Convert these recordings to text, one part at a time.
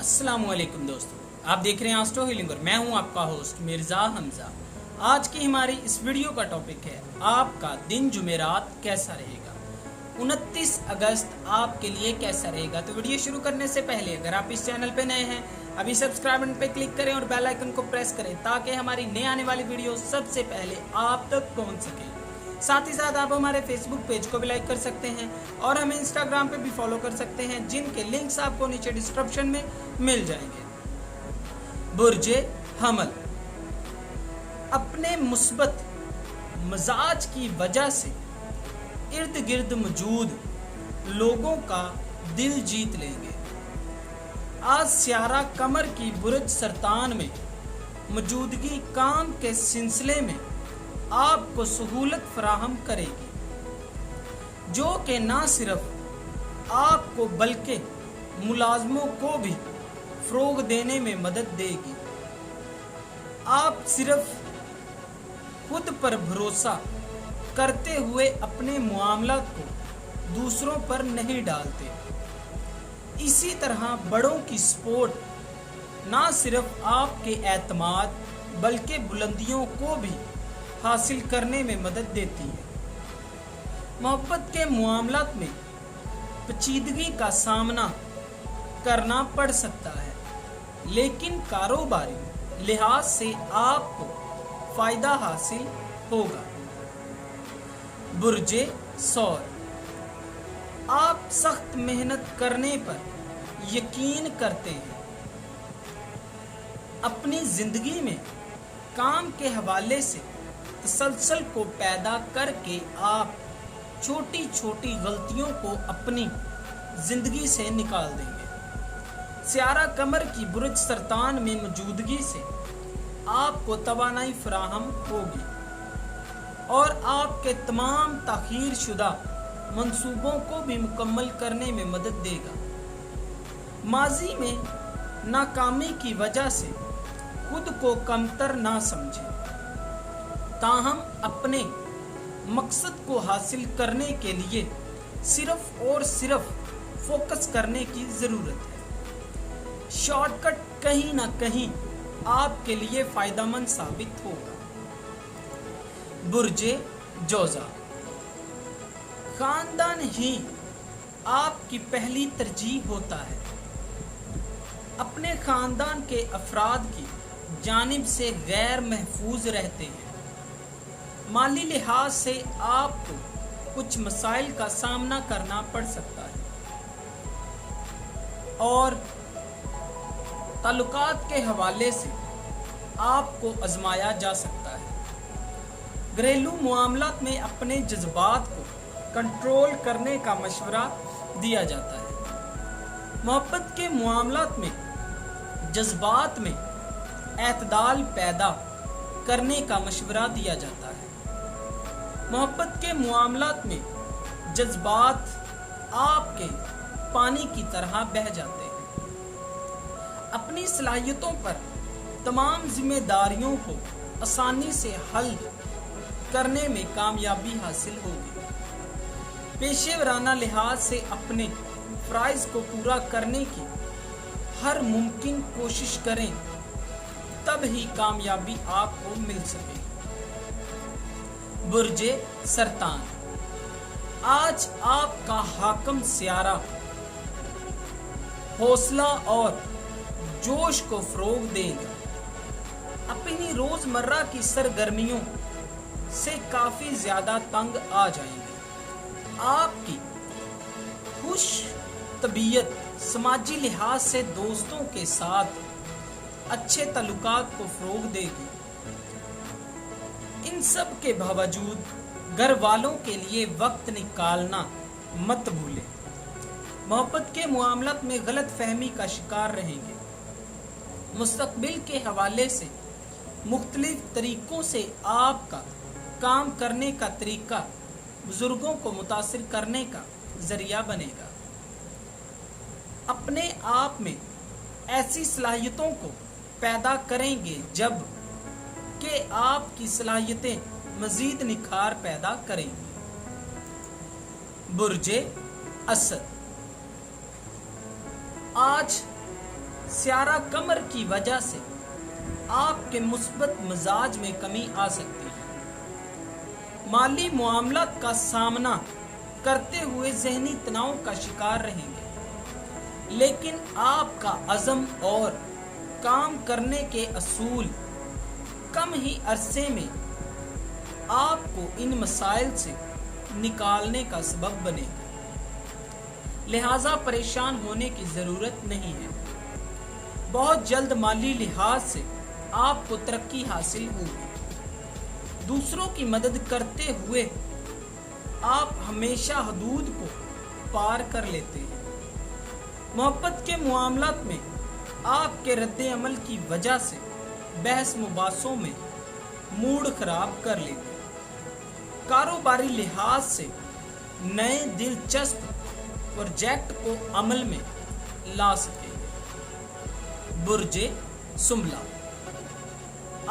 अस्सलामुअलैकुम दोस्तों, आप देख रहे हैं एस्ट्रो हीलिंग और मैं हूं आपका होस्ट मिर्ज़ा हमजा। आज की हमारी इस वीडियो का टॉपिक है आपका दिन जुमेरात कैसा रहेगा। 29 अगस्त आपके लिए कैसा रहेगा। तो वीडियो शुरू करने से पहले अगर आप इस चैनल पे नए हैं अभी सब्सक्राइब बटन पे क्लिक करें और बेल आइकन को प्रेस करें ताकि हमारी नई आने वाली वीडियो सबसे पहले आप तक पहुंच सके। साथ ही साथ आप हमारे फेसबुक पेज को भी लाइक कर सकते हैं और हमें इंस्टाग्राम पे भी फॉलो कर सकते हैं, जिनके लिंक्स आपको नीचे डिस्क्रिप्शन में मिल जाएंगे। बुर्जे हमल अपने मुस्बत मिजाज की वजह से इर्द गिर्द मौजूद लोगों का दिल जीत लेंगे। आज स्यारा कमर की बुर्ज सरतान में मौजूदगी काम के सिलसिले में आपको सहूलत फराहम करेगी, जो कि ना सिर्फ आपको बल्कि मुलाजमों को भी फ़रोग देने में मदद देगी। आप सिर्फ खुद पर भरोसा करते हुए अपने मामलात को दूसरों पर नहीं डालते। इसी तरह बड़ों की सपोर्ट ना सिर्फ आपके एतमाद बल्कि बुलंदियों को भी हासिल करने में मदद देती है। मोहब्बत के मामलात में पेचीदगी का सामना करना पड़ सकता है, लेकिन कारोबारी लिहाज से आपको फायदा हासिल होगा। बुर्जे सौर आप सख्त मेहनत करने पर यकीन करते हैं। अपनी जिंदगी में काम के हवाले से तसलसल को पैदा करके आप छोटी छोटी गलतियों को अपनी जिंदगी से निकाल देंगे। स्यारा कमर की बुर्ज सरतान में मौजूदगी से आपको तवानाई फराहम होगी और आपके तमाम ताखीर शुदा मंसूबों को भी मुकम्मल करने में मदद देगा। माजी में नाकामी की वजह से खुद को कमतर ना समझें, ताहम अपने मकसद को हासिल करने के लिए सिर्फ और सिर्फ फोकस करने की ज़रूरत है। शॉर्टकट कहीं ना कहीं आपके लिए फ़ायदेमंद साबित होगा। बुर्जे जोजा खानदान ही आपकी पहली तरजीह होता है। अपने खानदान के अफराद की जानिब से गैर महफूज रहते हैं। माली लिहाज से आपको कुछ मसाइल का सामना करना पड़ सकता है और ताल्लुकात के हवाले से आपको आजमाया जा सकता है। घरेलू मामलात में अपने जज्बात को कंट्रोल करने का मशवरा दिया जाता है। मोहब्बत के मामलात में जज्बात में एतदाल पैदा करने का मशवरा दिया जाता है। मोहब्बत के मामलात में जज्बात आपके पानी की तरह बह जाते हैं। अपनी सलाहियतों पर तमाम जिम्मेदारियों को आसानी से हल करने में कामयाबी हासिल होगी। पेशेवराना लिहाज से अपने फ़राइज़ को पूरा करने की हर मुमकिन कोशिश करें, तब ही कामयाबी आपको मिल सकेगी। बुर्जे सरतान आज आपका हाकम स्यारा हौसला और जोश को फ़रोग देगा। अपनी रोज़मर्रा की सरगर्मियों से काफ़ी ज़्यादा तंग आ जाएंगे। आपकी खुश तबीयत समाजी लिहाज से दोस्तों के साथ अच्छे ताल्लुकात को फ़रोग देगी। इन सब के बावजूद घर वालों के लिए वक्त निकालना मत भूलें। मोहब्बत के मामलात में गलत फहमी का शिकार रहेंगे। मुस्तकबिल के हवाले से मुख्तलिफ तरीक़ों से आपका काम करने का तरीका बुजुर्गों को मुतासिर करने का ज़रिया बनेगा। अपने आप में ऐसी सलाहियतों को पैदा करेंगे जब कि आपकी सलाहियतें मज़ीद निखार पैदा करेंगी। बुर्जे असद आज स्यारा कमर की वजह से आपके मुस्बत मिजाज में कमी आ सकती है। माली मामलात का सामना करते हुए जहनी तनाव का शिकार रहेंगे, लेकिन आपका अज़म और काम करने के असूल कम ही अरसे में आपको इन मसाइल से निकालने का सबब बनेगा। लिहाजा परेशान होने की ज़रूरत नहीं है। बहुत जल्द माली लिहाज से आपको तरक्की हासिल होगी। दूसरों की मदद करते हुए आप हमेशा हदूद को पार कर लेते हैं। मोहब्बत के मामलात में आपके रद्द अमल की वजह से बहस मुबासों में मूड खराब कर लेते हैं। कारोबारी लिहाज से नए दिलचस्प प्रोजेक्ट को अमल में ला सकेंगे। बुर्जे सुंबला।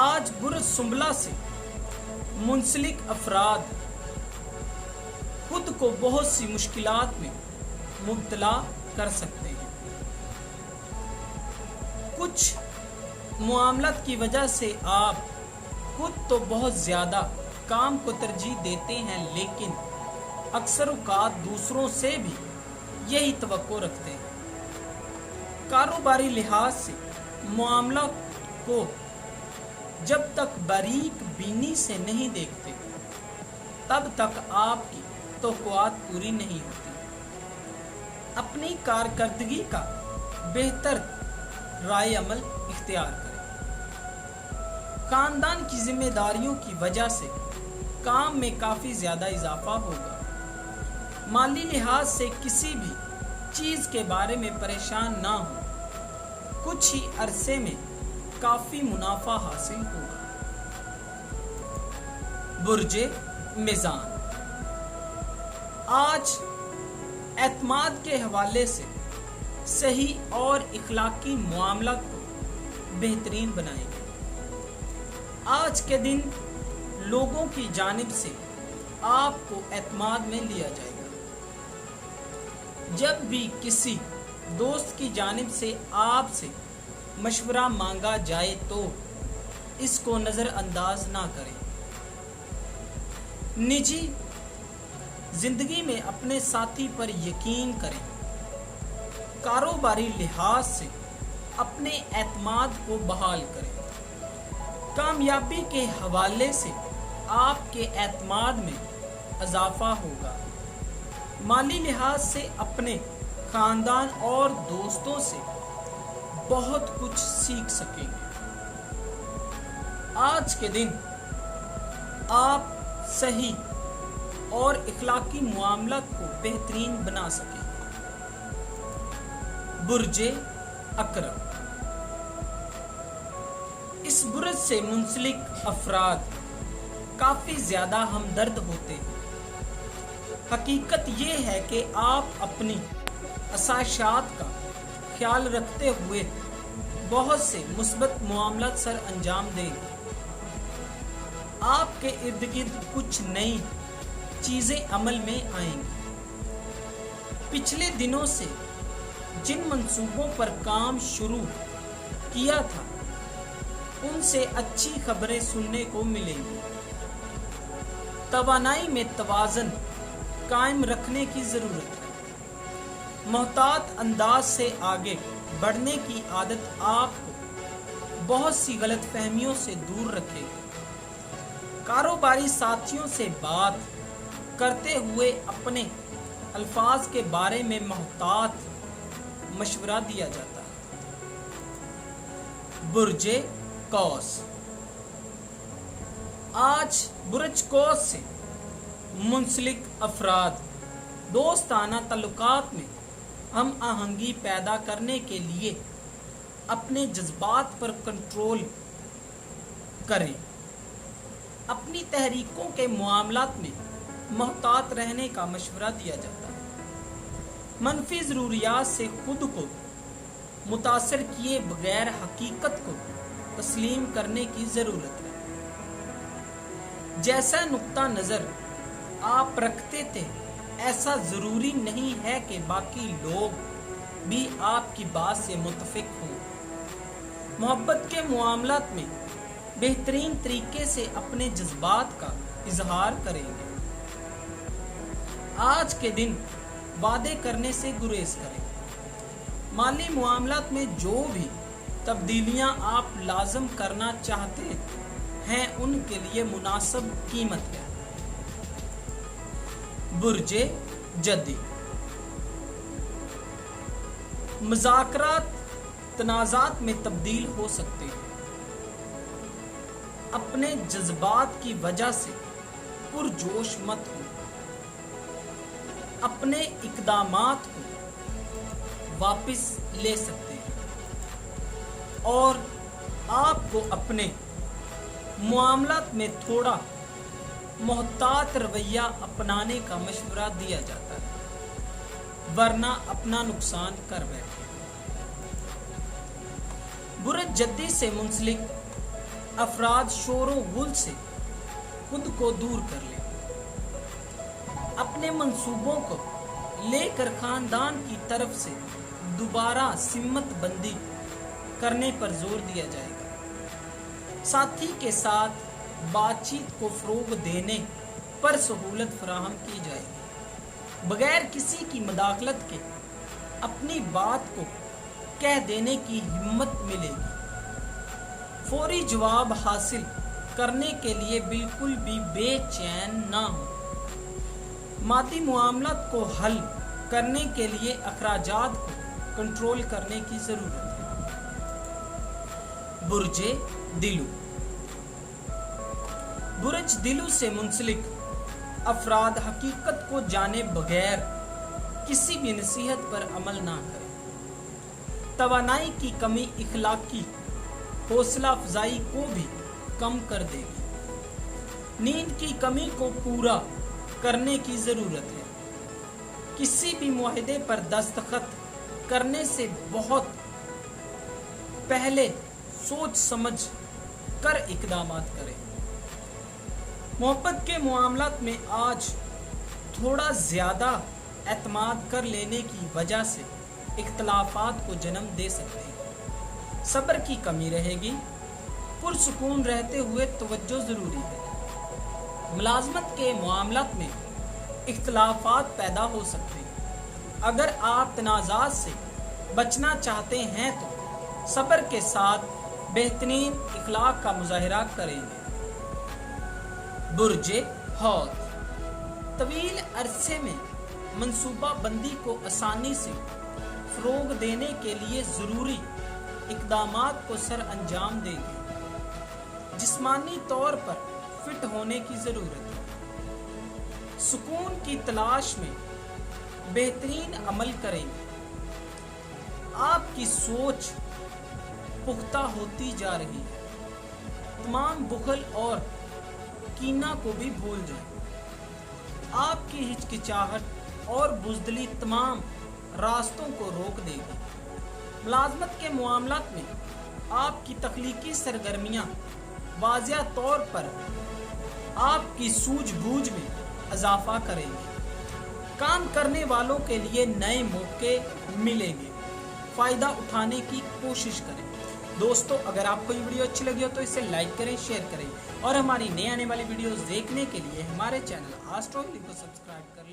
आज बुर्ज सुंबला से मुंसलिक अफराद खुद को बहुत सी मुश्किलात में मुब्तला कर सकते हैं। कुछ मामलात की वजह से आप खुद तो बहुत ज़्यादा काम को तरजीह देते हैं, लेकिन अक्सर औक़ात दूसरों से भी यही तवक्को रखते हैं। कारोबारी लिहाज से मामला को जब तक बारीक बीनी से नहीं देखते तब तक आपकी तवक्कुआत पूरी नहीं होती। अपनी कारकर्दगी का बेहतर राय अमल इख्तियार करें। खानदान की जिम्मेदारियों की वजह से काम में काफ़ी ज़्यादा इजाफा होगा। माली लिहाज से किसी भी चीज़ के बारे में परेशान ना हो। कुछ ही अरसे में काफ़ी मुनाफा हासिल होगा। बुर्जे मीज़ान। आज एतमाद के हवाले से सही और इखलाकी मामला को बेहतरीन बनाएंगे। आज के दिन लोगों की जानिब से आपको एतमाद में लिया जाएगा। जब भी किसी दोस्त की जानिब से आपसे मशवरा मांगा जाए तो इसको नज़रअंदाज ना करें। निजी जिंदगी में अपने साथी पर यकीन करें। कारोबारी लिहाज से अपने एतमाद को बहाल करें। कामयाबी के हवाले से आपके एतमाद में इजाफा होगा। माली लिहाज से अपने खानदान और दोस्तों से बहुत कुछ सीख सकेंगे। आज के दिन आप सही और इखलाकी मामलात को बेहतरीन बना सकेंगे। बुर्जे अकरम। इस बुर्ज से मुंसलिक अफराद काफ़ी ज़्यादा हमदर्द होते हैं। हकीकत ये है कि आप अपनी असाशात का ख्याल रखते हुए बहुत से मुस्बत मामलात सर अंजाम देंगे। आपके इर्द गिर्द कुछ नई चीज़ें अमल में आएंगी। पिछले दिनों से जिन मंसूबों पर काम शुरू किया था उनसे अच्छी खबरें सुनने को मिलेंगी। तवानाई में तवाज़न कायम रखने की ज़रूरत है। मोहतात अंदाज से आगे बढ़ने की आदत आपको बहुत सी गलत फहमियों से दूर रखेगी। कारोबारी साथियों से बात करते हुए अपने अल्फाज के बारे में मोहतात मशवरा दिया जाता है। बुर्जे कौस। आज बुर्ज कौस से मुंसलिक अफराद दोस्ताना तल्लुकात में हम आहंगी पैदा करने के लिए अपने जज्बात पर कंट्रोल करें। अपनी तहरीकों के मामलात में मोहतात रहने का मशवरा दिया जाता है। मनफी ज़रूरियात से खुद को मुतासर किए बगैर हकीकत को तस्लीम करने की ज़रूरत है। जैसा नुक्ता नज़र आप रखते थे ऐसा ज़रूरी नहीं है कि बाकी लोग بھی آپ کی بات سے متفق ہوں۔ محبت کے معاملات میں بہترین طریقے سے اپنے جذبات کا اظہار کریں گے۔ آج کے دن وعدے کرنے سے گریز کریں۔ مالی معاملات میں جو بھی تبدیلیاں آپ لازم کرنا چاہتے ہیں ان کے لیے مناسب قیمت ہے۔ برج جدی، مذاکرات تنازعات میں تبدیل ہو سکتے ہیں۔ اپنے جذبات کی وجہ سے پرجوش مت ہو۔ اپنے اقدامات کو واپس لے سکتے ہیں اور آپ کو اپنے معاملات میں تھوڑا محتاط رویہ اپنانے کا مشورہ دیا جاتا ہے، ورنہ اپنا نقصان کر بیٹھے۔ برج جدی سے منسلک افراد شور و غل سے خود کو دور کر لیں۔ اپنے منصوبوں کو لے کر خاندان کی طرف سے دوبارہ سمت بندی کرنے پر زور دیا جائے گا۔ ساتھی کے ساتھ بات چیت کو فروغ دینے پر سہولت فراہم کی جائے گی۔ بغیر کسی کی مداخلت کے اپنی بات کو کہہ دینے کی ہمت ملے گی۔ فوری جواب حاصل کرنے کے لیے بالکل بھی بے چین نہ ہو۔ مادی معاملات کو حل کرنے کے لیے اخراجات کو کنٹرول کرنے کی ضرورت ہے۔ برج دلو، برج دلو سے منسلک افراد حقیقت کو جانے بغیر کسی بھی نصیحت پر عمل نہ کریں۔ توانائی کی کمی اخلاقی حوصلہ افزائی کو بھی کم کر دے گی۔ نیند کی کمی کو پورا کرنے کی ضرورت ہے۔ کسی بھی معاہدے پر دستخط کرنے سے بہت پہلے سوچ سمجھ کر اقدامات کریں۔ محبت کے معاملات میں آج تھوڑا زیادہ اعتماد کر لینے کی وجہ سے اختلافات کو جنم دے سکتے ہیں۔ صبر کی کمی رہے گی۔ پرسکون رہتے ہوئے توجہ ضروری ہے۔ ملازمت کے معاملات میں اختلافات پیدا ہو سکتے ہیں۔ اگر آپ تنازعات سے بچنا چاہتے ہیں تو صبر کے ساتھ بہترین اخلاق کا مظاہرہ کریں گے۔ برج حوت، طویل عرصے میں منصوبہ بندی کو آسانی سے فروغ دینے کے لیے ضروری اقدامات کو سر انجام دیں گے۔ جسمانی طور پر فٹ ہونے کی ضرورت ہے۔ سکون کی تلاش میں بہترین عمل کریں گے۔ آپ کی سوچ پختہ ہوتی جا رہی ہے۔ تمام بخل اور کینہ کو بھی بھول جائیں۔ آپ کی ہچکچاہٹ اور بزدلی تمام راستوں کو روک دے گی۔ ملازمت کے معاملات میں آپ کی تخلیقی سرگرمیاں واضح طور پر آپ کی سوجھ بوجھ میں اضافہ کریں گے۔ کام کرنے والوں کے لیے نئے موقع ملیں گے۔ فائدہ اٹھانے کی کوشش کریں۔ دوستو، اگر آپ کو یہ ویڈیو اچھی لگی ہو تو اسے لائک کریں، شیئر کریں اور ہماری نئے آنے والی ویڈیوز دیکھنے کے لیے ہمارے چینل آسٹرو ہیلنگ کو سبسکرائب کریں۔